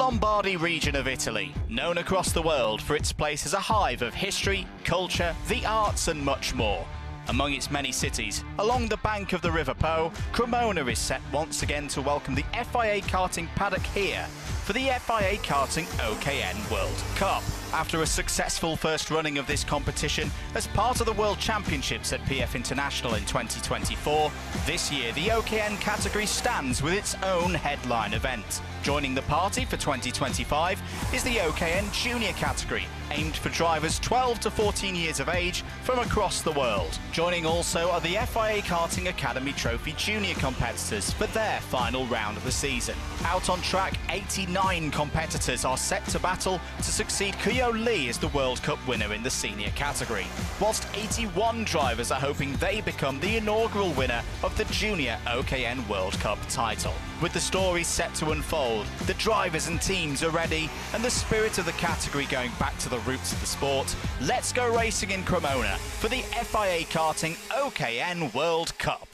Lombardy region of Italy, known across the world for its place as a hive of history, culture, the arts and much more. Among its many cities, along the bank of the River Po, Cremona is set once again to welcome the FIA karting paddock here for the FIA Karting OKN World Cup. After a successful first running of this competition as part of the World Championships at PF International in 2024, this year the OKN category stands with its own headline event. Joining the party for 2025 is the OKN Junior category, aimed for drivers 12 to 14 years of age from across the world. Joining also are the FIA Karting Academy Trophy Junior competitors for their final round of the season. Out on track, 89 competitors are set to battle to succeed Kuyo Lee as the World Cup winner in the senior category, whilst 81 drivers are hoping they become the inaugural winner of the Junior OKN World Cup title. With the story set to unfold, the drivers and teams are ready, and the spirit of the category going back to the roots of the sport, let's go racing in Cremona for the FIA Karting OKN World Cup.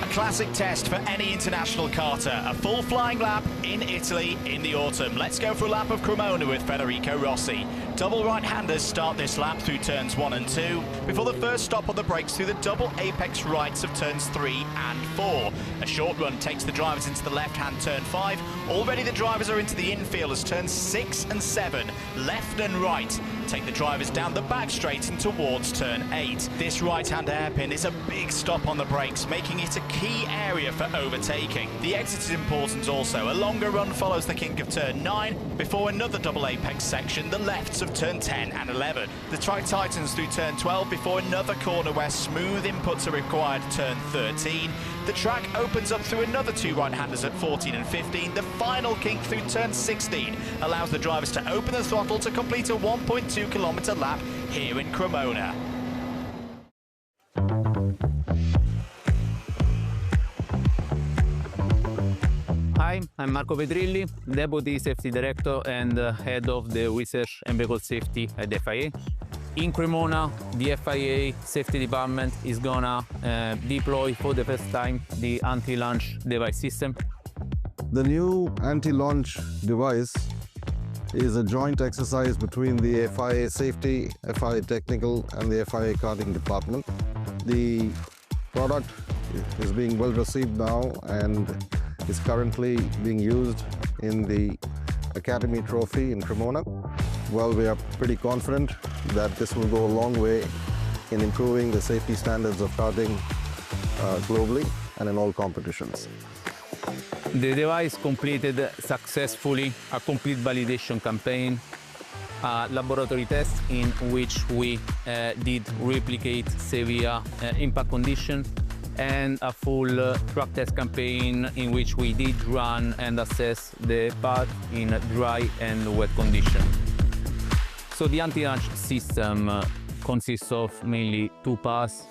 A classic test for any international karter, a full flying lap in Italy in the autumn. Let's go for a lap of Cremona with Federico Rossi. Double right-handers start this lap through turns 1 and 2, before the first stop on the brakes through the double apex rights of turns 3 and 4. A short run takes the drivers into the left-hand turn 5. Already the drivers are into the infield as turns 6 and 7, left and right, take the drivers down the back straight and towards turn 8. This right-hand hairpin is a big stop on the brakes, making it a key area for overtaking. The exit is important also. A longer run follows the kink of turn 9, before another double apex section, the lefts of turn 10 and 11. The track tightens through turn 12 before another corner where smooth inputs are required at turn 13. The track opens up through another 2 right-handers at 14 and 15. The final kink through turn 16 allows the drivers to open the throttle to complete a 1.2 kilometer lap here in Cremona. Hi, I'm Marco Petrilli, Deputy Safety Director and Head of the Research and Vehicle Safety at the FIA. In Cremona, the FIA Safety Department is gonna deploy for the first time the anti-launch device system. The new anti-launch device is a joint exercise between the FIA Safety, FIA Technical and the FIA Karting Department. The product is being well received now and is currently being used in the Academy Trophy in Cremona. Well, we are pretty confident that this will go a long way in improving the safety standards of karting globally and in all competitions. The device completed successfully a complete validation campaign, a laboratory test in which we did replicate severe impact conditions, and a full track test campaign in which we did run and assess the path in dry and wet conditions. So the anti-launch system consists of mainly 2 parts: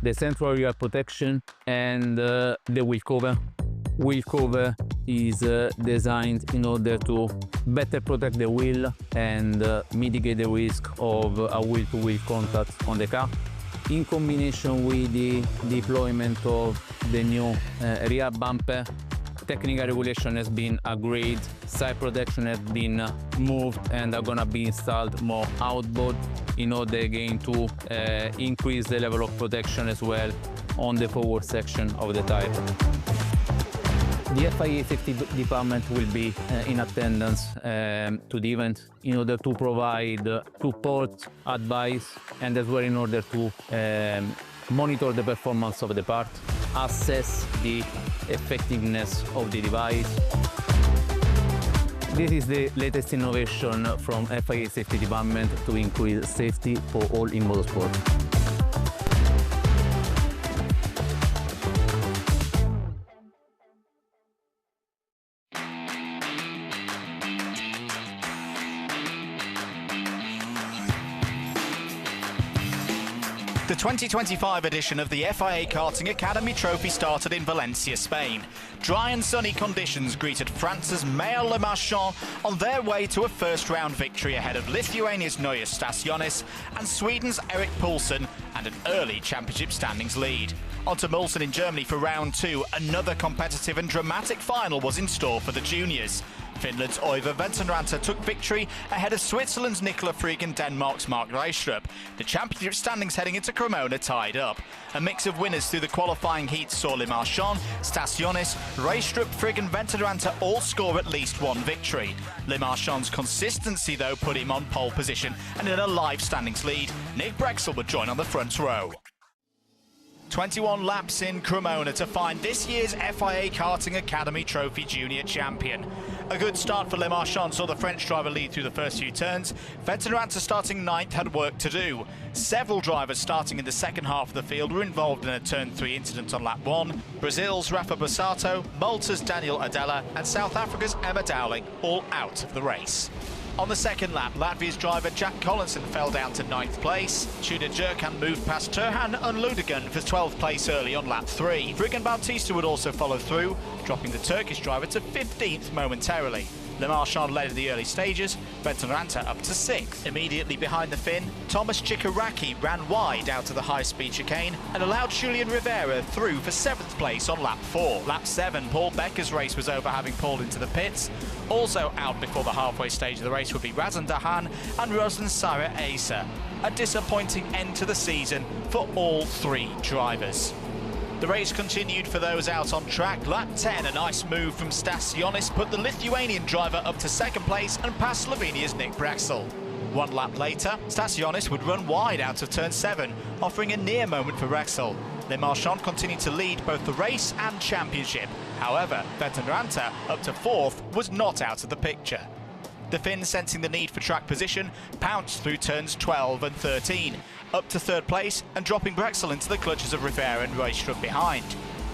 the central rear protection and the wheel cover. Wheel cover is designed in order to better protect the wheel and mitigate the risk of a wheel-to-wheel contact on the car. In combination with the deployment of the new rear bumper, technical regulation has been agreed, side protection has been moved and are gonna be installed more outboard in order again to increase the level of protection as well on the forward section of the tire. The FIA Safety Department will be in attendance to the event in order to provide support, advice, and as well in order to monitor the performance of the part, assess the effectiveness of the device. This is the latest innovation from FIA Safety Department to increase safety for all in motorsport. The 2025 edition of the FIA Karting Academy Trophy started in Valencia, Spain. Dry and sunny conditions greeted France's Maël Lemarchand on their way to a first-round victory ahead of Lithuania's Neue Stationis and Sweden's Erik Poulsen and an early championship standings lead. On to Mulsen in Germany for round 2. Another competitive and dramatic final was in store for the juniors. Finland's Oiva Ventonranta took victory ahead of Switzerland's Nicola Frigg and Denmark's Mark Reistrup. The championship standings heading into Cremona tied up. A mix of winners through the qualifying heats saw Le Marchand, Stasionis, Reistrup, Frigg and Ventonranta all score at least one victory. Le Marchand's consistency, though, put him on pole position, and in a live standings lead, Nick Brexel would join on the front row. 21 laps in Cremona to find this year's FIA Karting Academy Trophy Junior Champion. A good start for Le Marchand saw the French driver lead through the first few turns. Ventonranta, starting 9th, had work to do. Several drivers starting in the second half of the field were involved in a turn 3 incident on lap 1. Brazil's Rafa Bassato, Malta's Daniel Adela and South Africa's Emma Dowling all out of the race. On the second lap, Latvia's driver Jack Collinson fell down to 9th place. Tudor Jurkan moved past Turhan and Ludegan for 12th place early on lap 3. Frigg and Bautista would also follow through, dropping the Turkish driver to 15th momentarily. Le Marchand led in the early stages, Ventonranta up to 6th. Immediately behind the Finn, Thomas Chikaraki ran wide out of the high-speed chicane and allowed Julian Rivera through for 7th place on lap 4. Lap 7, Paul Becker's race was over, having pulled into the pits. Also out before the halfway stage of the race would be Razan Dahan and Rozan Sarah Asa. A disappointing end to the season for all 3 drivers. The race continued for those out on track. Lap 10, a nice move from Stasionis put the Lithuanian driver up to 2nd place and past Slovenia's Nick Brexel. 1 lap later, Stasionis would run wide out of turn 7, offering a near moment for Brexel. Le Marchand continued to lead both the race and championship. However, Ventonranta, up to 4th, was not out of the picture. The Finn, sensing the need for track position, pounced through turns 12 and 13, up to 3rd place and dropping Brexel into the clutches of Rivera and Reistrup behind.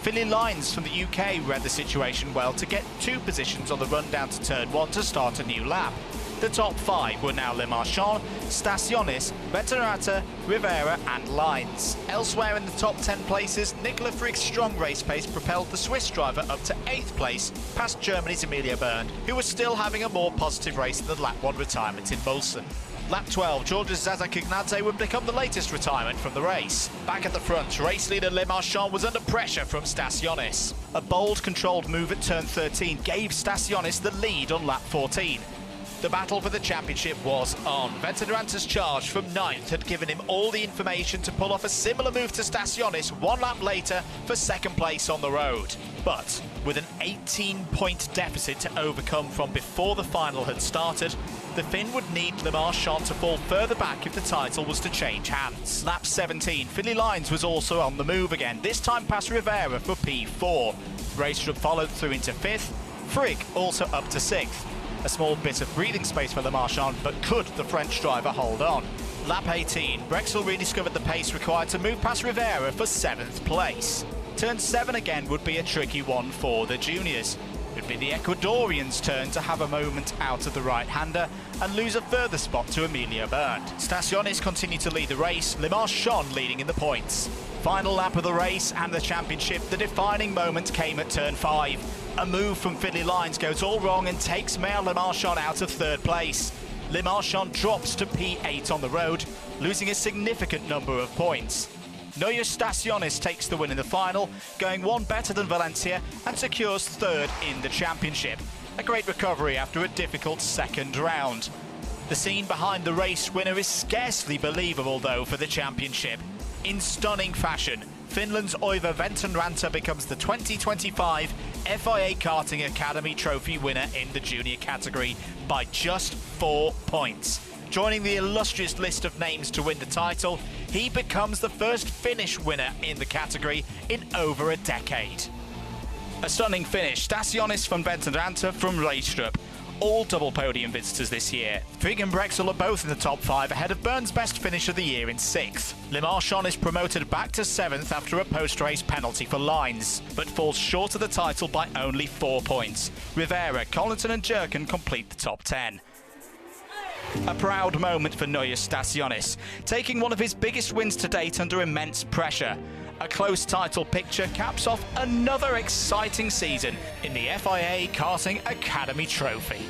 Philly Lines from the UK read the situation well to get 2 positions on the run down to turn 1 to start a new lap. The top 5 were now Le Marchand, Stasionis, Ventonranta, Rivera and Lines. Elsewhere in the top 10 places, Nicola Frigg's strong race pace propelled the Swiss driver up to 8th place, past Germany's Emilia Berndt, who was still having a more positive race than the lap 1 retirement in Mulsanne. Lap 12, Georgia's Zaza Kignadze would become the latest retirement from the race. Back at the front, race leader Le Marchand was under pressure from Stasionis. A bold, controlled move at turn 13 gave Stasionis the lead on lap 14. The battle for the championship was on. Ventonranta's charge from 9th had given him all the information to pull off a similar move to Stasionis 1 lap later for 2nd place on the road. But with an 18-point deficit to overcome from before the final had started, the Finn would need Le Marchand to fall further back if the title was to change hands. Lap 17, Philly Lines was also on the move again, this time past Rivera for P4. Reistrup followed through into 5th, Frigg also up to 6th. A small bit of breathing space for Le Marchand, but could the French driver hold on? Lap 18, Brexel rediscovered the pace required to move past Rivera for 7th place. Turn 7 again would be a tricky one for the juniors. It would be the Ecuadorians' turn to have a moment out of the right-hander and lose a further spot to Emilia Berndt. Stasionis continued to lead the race, Le Marchand leading in the points. Final lap of the race and the championship, the defining moment came at turn 5. A move from Philly Lines goes all wrong and takes male Le Marchand out of 3rd place. Le Marchand drops to P8 on the road, losing a significant number of points. Neue Stasionis takes the win in the final, going 1 better than Valencia and secures 3rd in the championship. A great recovery after a difficult 2nd round. The scene behind the race winner is scarcely believable, though, for the championship. In stunning fashion, Finland's Oiva Ventonranta becomes the 2025 FIA Karting Academy Trophy winner in the junior category by just 4 points. Joining the illustrious list of names to win the title, he becomes the first Finnish winner in the category in over a decade. A stunning finish, Stasionis from Ventonranta from Reistrup. All double podium visitors this year. Frigg and Brexel are both in the top 5 ahead of Bern's best finish of the year in 6th. Le Marchand is promoted back to 7th after a post-race penalty for Lines, but falls short of the title by only 4 points. Rivera, Collinson and Jurkan complete the top 10. A proud moment for Neue Stasionis, taking one of his biggest wins to date under immense pressure. A close title picture caps off another exciting season in the FIA Karting Academy Trophy.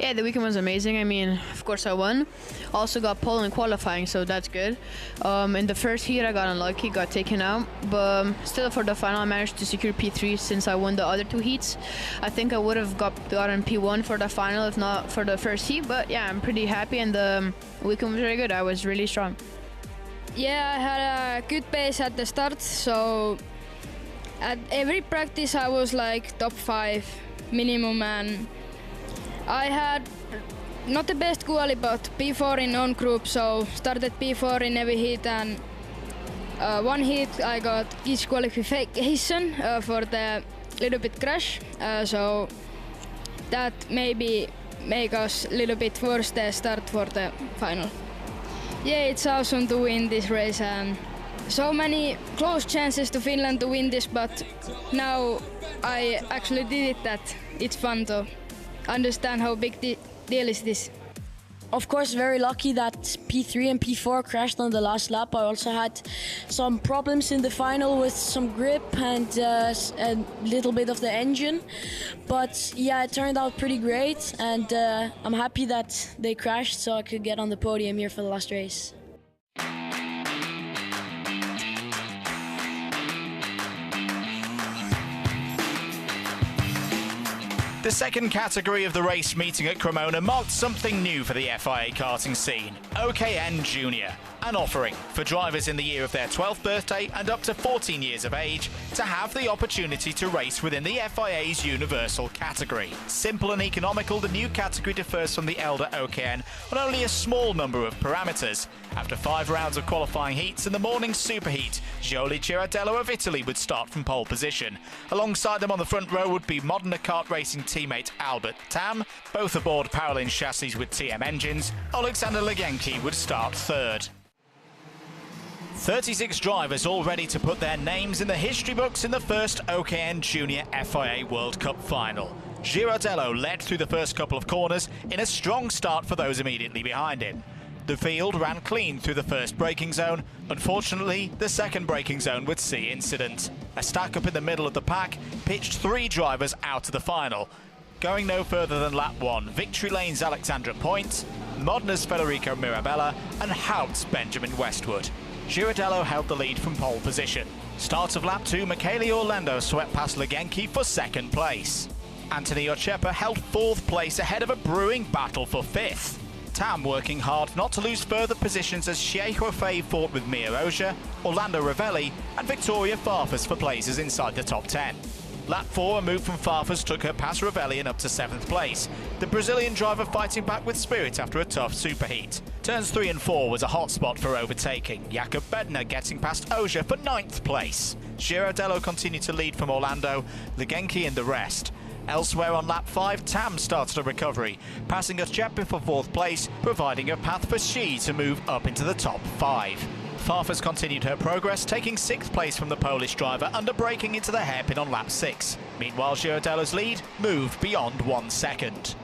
Yeah, the weekend was amazing. I mean, of course I won. Also got pole in qualifying, so that's good. In the first heat I got unlucky, got taken out, but still for the final I managed to secure P3 since I won the other 2 heats. I think I would have gotten P1 for the final if not for the first heat, but yeah, I'm pretty happy and the weekend was very good. I was really strong. Yeah, I had a good pace at the start, so at every practice I was like top 5 minimum, and I had not the best quali, but P4 in own group, so started P4 in every heat, and one heat I got disqualification for the little bit crash, so that maybe make us a little bit worse the start for the final. Yeah, it's awesome to win this race, and so many close chances to Finland to win this, but now I actually did it. That it's fun to understand how big the deal is this. Of course, very lucky that P3 and P4 crashed on the last lap. I also had some problems in the final with some grip and a little bit of the engine. But yeah, it turned out pretty great, and I'm happy that they crashed so I could get on the podium here for the last race. The second category of the race meeting at Cremona marked something new for the FIA karting scene, OKN Junior, an offering for drivers in the year of their 12th birthday and up to 14 years of age to have the opportunity to race within the FIA's universal category. Simple and economical, the new category differs from the elder OKN on only a small number of parameters. After 5 rounds of qualifying heats in the morning superheat, Jolie Girardello of Italy would start from pole position. Alongside them on the front row would be Modena kart racing teammate Albert Tam, both aboard Paralin chassis with TM engines. Alexander Legenki would start third. 36 drivers all ready to put their names in the history books in the first OKN Junior FIA World Cup final. Girardello led through the first couple of corners in a strong start for those immediately behind him. The field ran clean through the first braking zone. Unfortunately, the second braking zone would see incident. A stack up in the middle of the pack pitched 3 drivers out of the final. Going no further than lap 1, Victory Lane's Alexandra Point, Modena's Federico Mirabella and Haupt's Benjamin Westwood. Girardello held the lead from pole position. Start of lap 2, Michele Orlando swept past Legenki for second place. Anthony Ochepa held 4th place ahead of a brewing battle for 5th. Tam working hard not to lose further positions as Xie Huofei fought with Mia Oja, Orlando Ravelli and Victoria Farfus for places inside the top 10. Lap 4, a move from Farfus took her past Ravelli and up to 7th place. The Brazilian driver fighting back with spirit after a tough superheat. Turns 3 and 4 was a hot spot for overtaking. Jakob Bednar getting past Oja for 9th place. Girardello continued to lead from Orlando, Legenki in the rest. Elsewhere on lap 5, Tam started a recovery, passing Ochepa for 4th place, providing a path for Xie to move up into the top 5. Farfus continued her progress, taking 6th place from the Polish driver under braking into the hairpin on lap 6. Meanwhile, Girardello's lead moved beyond 1 second.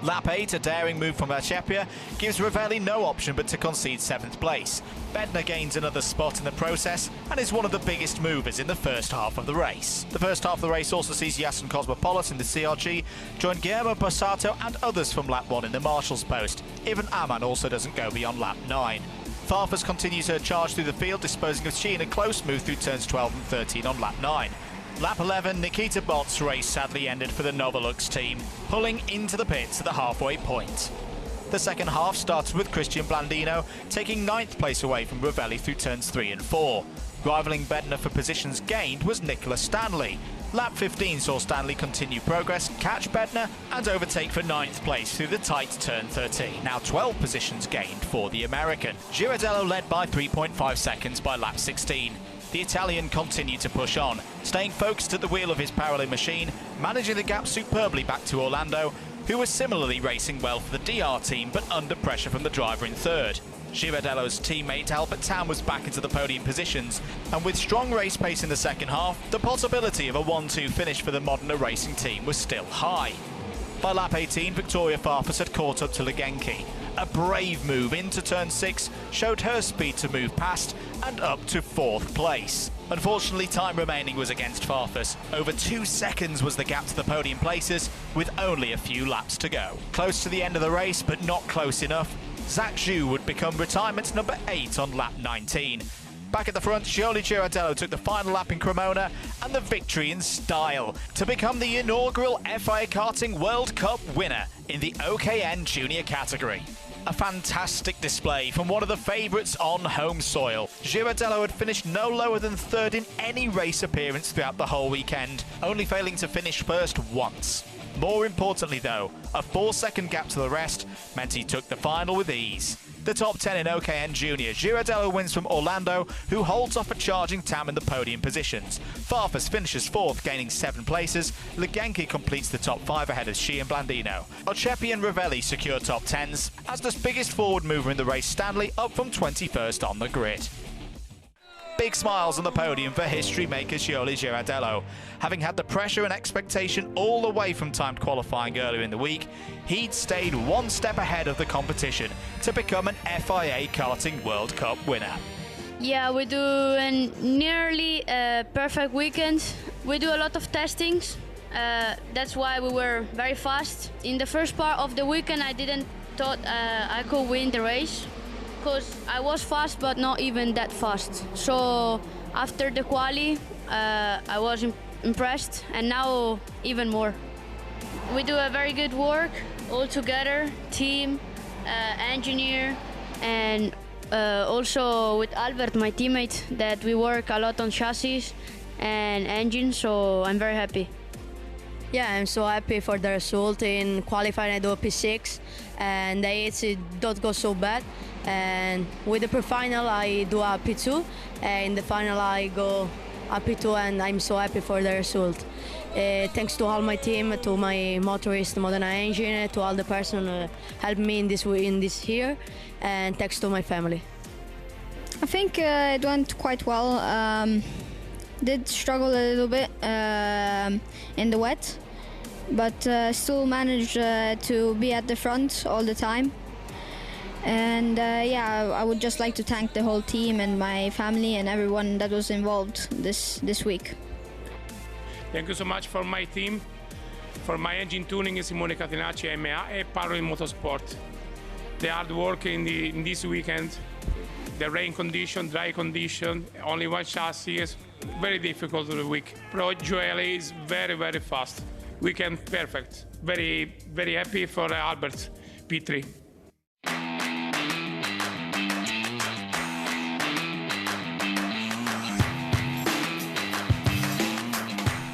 Lap 8, a daring move from Ochepa, gives Ravelli no option but to concede 7th place. Bednar gains another spot in the process and is one of the biggest movers in the first half of the race. The first half of the race also sees Yasin Cosmopoulos in the CRG join Guillermo Passato and others from lap 1 in the Marshalls post. Ivan Aman also doesn't go beyond lap 9. Farfus continues her charge through the field, disposing of Xie in a close move through turns 12 and 13 on lap 9. Lap 11, Nikita Bott's race sadly ended for the Novolux team, pulling into the pits at the halfway point. The second half started with Christian Blandino taking 9th place away from Ravelli through turns 3 and 4. Rivaling Bednar for positions gained was Nicola Stanley. Lap 15 saw Stanley continue progress, catch Bednar and overtake for 9th place through the tight turn 13. Now 12 positions gained for the American. Girardello led by 3.5 seconds by lap 16. The Italian continued to push on, staying focused at the wheel of his Paralin machine, managing the gap superbly back to Orlando, who was similarly racing well for the DR team but under pressure from the driver in 3rd. Girardello's teammate Albert Tam was back into the podium positions, and with strong race pace in the second half, the possibility of a 1-2 finish for the Modena racing team was still high. By lap 18, Victoria Farfus had caught up to Legenki. a brave move into turn 6 showed her speed to move past and up to 4th place. Unfortunately, time remaining was against Farfus. Over 2 seconds was the gap to the podium places, with only a few laps to go. Close to the end of the race, but not close enough, Zach Zhu would become retirement number 8 on lap 19. Back at the front, Gioli Girardello took the final lap in Cremona and the victory in style to become the inaugural FIA Karting World Cup winner in the OKN Junior category. A fantastic display from one of the favourites on home soil. Girardello had finished no lower than 3rd in any race appearance throughout the whole weekend, only failing to finish first once. More importantly though, a 4-second gap to the rest meant he took the final with ease. The top 10 in OKN Junior, Girardello wins from Orlando, who holds off a charging Tam in the podium positions. Farfus finishes 4th, gaining 7 places. Leganki completes the top 5 ahead of Shi and Blandino. Ochepi and Ravelli secure top 10s, as does biggest forward mover in the race Stanley, up from 21st on the grid. Big smiles on the podium for history maker Gioli Girardello. Having had the pressure and expectation all the way from timed qualifying earlier in the week, he'd stayed 1 step ahead of the competition to become an FIA Karting World Cup winner. Yeah, we do a nearly perfect weekend. We do a lot of testings. That's why we were very fast. In the first part of the weekend, I didn't thought I could win the race, because I was fast, but not even that fast. So after the quali, I was impressed, and now even more. We do a very good work all together, team, engineer, and also with Albert, my teammate, that we work a lot on chassis and engine, so I'm very happy. Yeah, I'm so happy for the result. In qualifying I do a P6 and the 8 it don't go so bad. And with the pre-final I do a P2, and in the final I go a P2, and I'm so happy for the result. Thanks to all my team, to my motorist, Modena engine, to all the person who helped me in this year, and thanks to my family. I think it went quite well. Did struggle a little bit in the wet, but still managed to be at the front all the time. And yeah, I would just like to thank the whole team and my family and everyone that was involved this week. Thank you so much for my team, for my engine tuning, Simone Catenacci, MEA, and Paroli Motorsport. The hard work in this weekend, the rain condition, dry condition, only 1 chassis is very difficult to the week. Pro Gioli is very, very fast. Weekend perfect. Very, very happy for Albert, P3.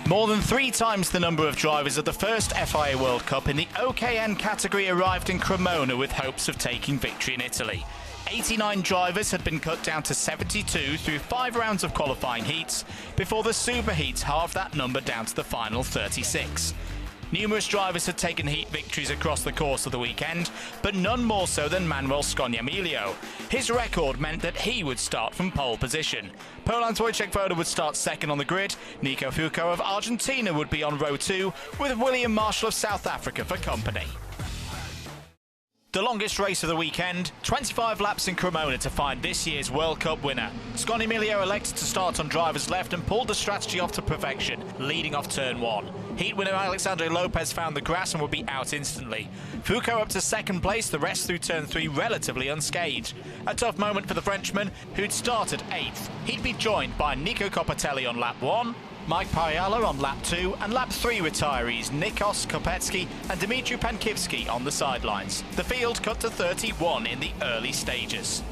More than 3 times the number of drivers of the first FIA World Cup in the OKN category arrived in Cremona with hopes of taking victory in Italy. 89 drivers had been cut down to 72 through 5 rounds of qualifying heats, before the super heats halved that number down to the final 36. Numerous drivers had taken heat victories across the course of the weekend, but none more so than Manuel Scognamiglio. His record meant that he would start from pole position. Poland's Wojciech Woda would start second on the grid, Nico Foucault of Argentina would be on row 2, with William Marshall of South Africa for company. The longest race of the weekend, 25 laps in Cremona to find this year's World Cup winner. Scognamiglio elected to start on driver's left and pulled the strategy off to perfection, leading off turn 1. Heat winner Alexandre Lopez found the grass and would be out instantly. Foucault up to 2nd place, the rest through turn 3 relatively unscathed. A tough moment for the Frenchman, who'd started 8th. He'd be joined by Nico Copatelli on lap 1, Mike Pariala on lap 2, and lap 3 retirees Nikos Kopetsky and Dmitry Pankivsky on the sidelines. The field cut to 31 in the early stages.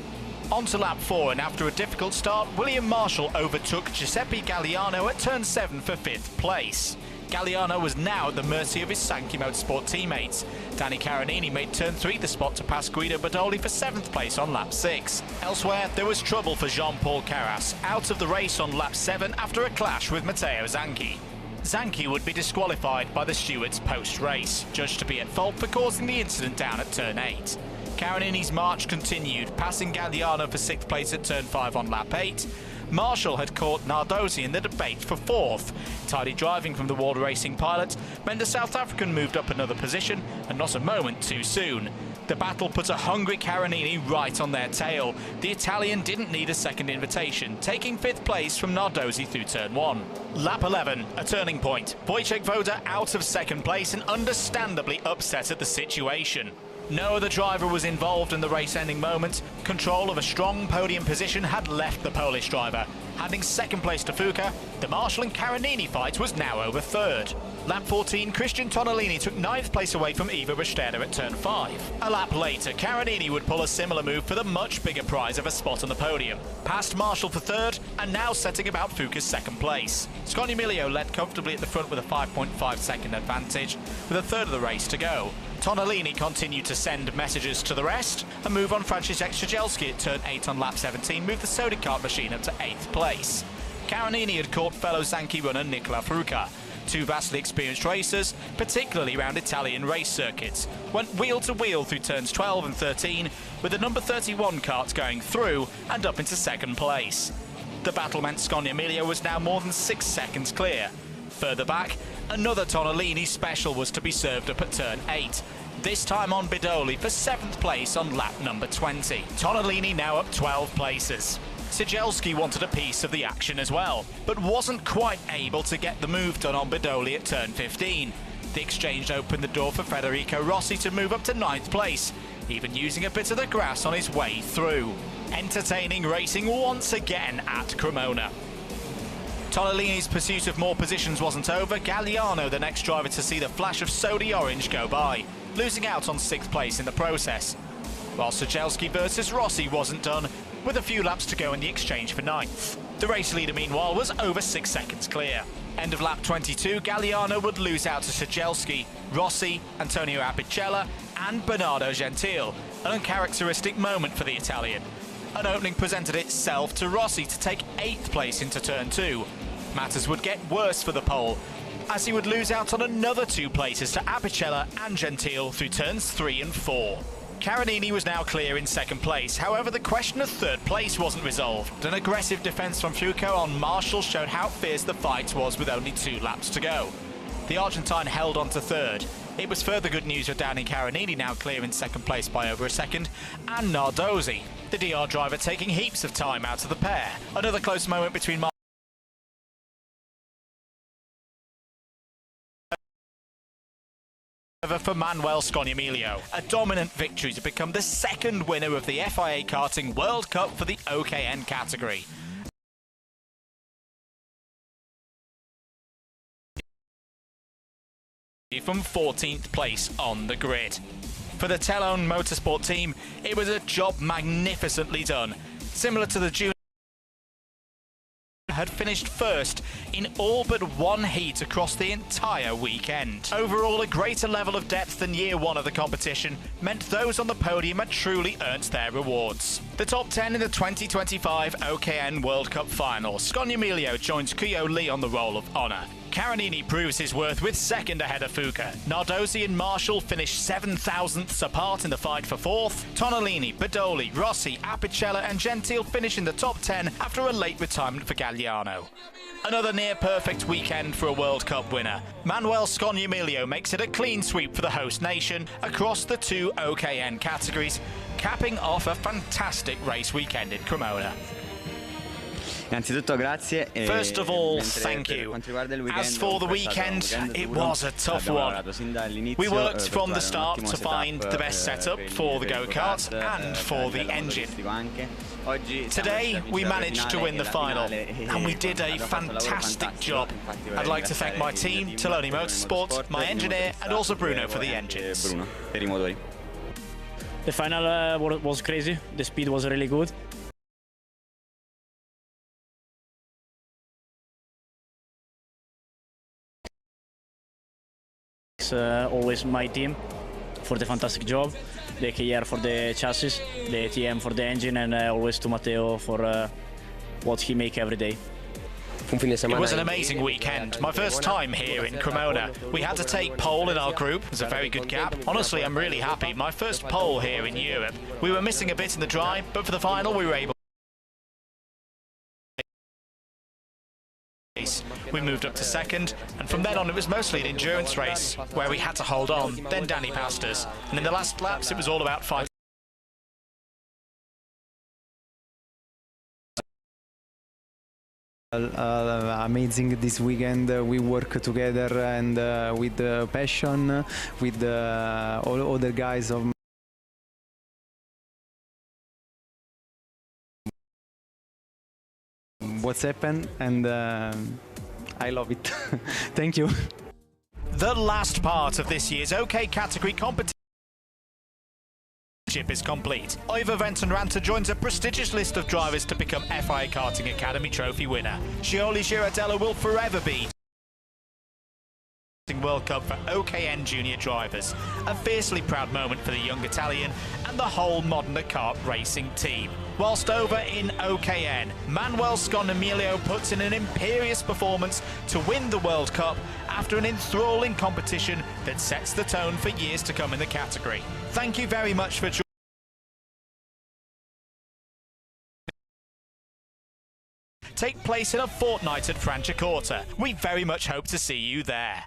On to lap 4, and after a difficult start, William Marshall overtook Giuseppe Galliano at turn 7 for 5th place. Galliano was now at the mercy of his Sankey Motorsport teammates. Danny Caronini made turn 3 the spot to pass Guido Badoli for 7th place on lap 6. Elsewhere, there was trouble for Jean-Paul Carras, out of the race on lap 7 after a clash with Matteo Zanchi. Zanchi would be disqualified by the stewards post-race, judged to be at fault for causing the incident down at turn 8. Caronini's march continued, passing Galliano for 6th place at turn 5 on lap 8. Marshall had caught Nardozzi in the debate for 4th. Tidy driving from the World Racing pilot meant the South African moved up another position, and not a moment too soon. The battle put a hungry Caronini right on their tail. The Italian didn't need a second invitation, taking 5th place from Nardozzi through turn 1. Lap 11, a turning point. Wojciech Woda out of 2nd place and understandably upset at the situation. No other driver was involved in the race-ending moment. Control of a strong podium position had left the Polish driver. Handing 2nd place to Fuca, the Marshall and Caronini fight was now over 3rd. Lap 14, Christian Tonolini took 9th place away from Ivo Risteda at turn 5. A lap later, Caronini would pull a similar move for the much bigger prize of a spot on the podium. Passed Marshall for 3rd and now setting about Fuca's 2nd place. Scognamiglio led comfortably at the front with a 5.5 second advantage, with a third of the race to go. Tonolini continued to send messages to the rest. A move on Franciszek Strzelski at turn 8 on lap 17 moved the Sody Kart machine up to 8th place. Caronini had caught fellow Zanchi runner Nicola Fruca. Two vastly experienced racers, particularly around Italian race circuits, went wheel to wheel through turns 12 and 13, with the number 31 kart going through and up into 2nd place. The battle meant Scognamiglio was now more than 6 seconds clear. Further back, another Tonolini special was to be served up at turn 8, this time on Bidoli for 7th place on lap number 20. Tonolini now up 12 places. Strzelski wanted a piece of the action as well, but wasn't quite able to get the move done on Bidoli at turn 15. The exchange opened the door for Federico Rossi to move up to 9th place, even using a bit of the grass on his way through. Entertaining racing once again at Cremona. Tonolini's pursuit of more positions wasn't over. Galliano, the next driver to see the flash of Sody Orange go by, losing out on 6th place in the process. While Strzelski versus Rossi wasn't done, with a few laps to go in the exchange for 9th. The race leader, meanwhile, was over 6 seconds clear. End of lap 22, Galliano would lose out to Strzelski, Rossi, Antonio Apicella and Bernardo Gentile, an uncharacteristic moment for the Italian. An opening presented itself to Rossi to take 8th place into turn 2. Matters would get worse for the Pole, as he would lose out on another 2 places to Apicella and Gentile through turns 3 and 4. Caronini was now clear in 2nd place, however the question of 3rd place wasn't resolved. An aggressive defence from Fuca on Marshall showed how fierce the fight was with only 2 laps to go. The Argentine held on to 3rd. It was further good news for Danny Caronini, now clear in 2nd place by over a second, and Nardozzi, the DR driver taking heaps of time out of the pair. Another close moment between for Manuel Scognamiglio, a dominant victory to become the 2nd winner of the FIA Karting World Cup for the OKN category. From 14th place on the grid. For the Telone Motorsport team, it was a job magnificently done. Similar to the junior, had finished 1st in all but 1 heat across the entire weekend. Overall, a greater level of depth than year 1 of the competition meant those on the podium had truly earned their rewards. The top 10 in the 2025 OKN World Cup final. Scognamiglio joins Kuyo Lee on the roll of honour. Caronini proves his worth with 2nd ahead of Fuca. Nardozzi and Marshall finished 7,000ths apart in the fight for 4th. Tonolini, Bidoli, Rossi, Apicella and Gentile finish in the top 10 after a late retirement for Galliano. Another near-perfect weekend for a World Cup winner. Manuel Scognamiglio makes it a clean sweep for the host nation across the 2 OKN categories, capping off a fantastic race weekend in Cremona. First of all, thank you. As for the weekend, it was a tough one. We worked from the start to find the best setup for the go-kart and for the engine. Today, we managed to win the final, and we did a fantastic job. I'd like to thank my team, Telone Motorsport, my engineer, and also Bruno for the engines. The final was crazy. The speed was really good. Always my team for the fantastic job, the KR for the chassis, the TM for the engine, and always to Matteo for what he make every day. It was an amazing weekend. My first time here in Cremona. We had to take pole in our group. It was a very good gap. Honestly, I'm really happy. My first pole here in Europe. We were missing a bit in the drive, but for the final we were able. we moved up to second, and from then on it was mostly an endurance race, where we had to hold on, then Danny passed us, and in the last laps it was all about fighting. Amazing this weekend. We work together and with passion with all other guys of what's happened, and I love it. Thank you. The last part of this year's OK category competition is complete. Ivor Venton-Ranta joins a prestigious list of drivers to become FIA Karting Academy Trophy winner. Scioli Girardello will forever be World Cup for OKN junior drivers. A fiercely proud moment for the young Italian and the whole Modena kart racing team. Whilst over in OKN, Manuel Scognamiglio puts in an imperious performance to win the World Cup after an enthralling competition that sets the tone for years to come in the category. Thank you very much for joining. Take place in a fortnight at Franciacorta. We very much hope to see you there.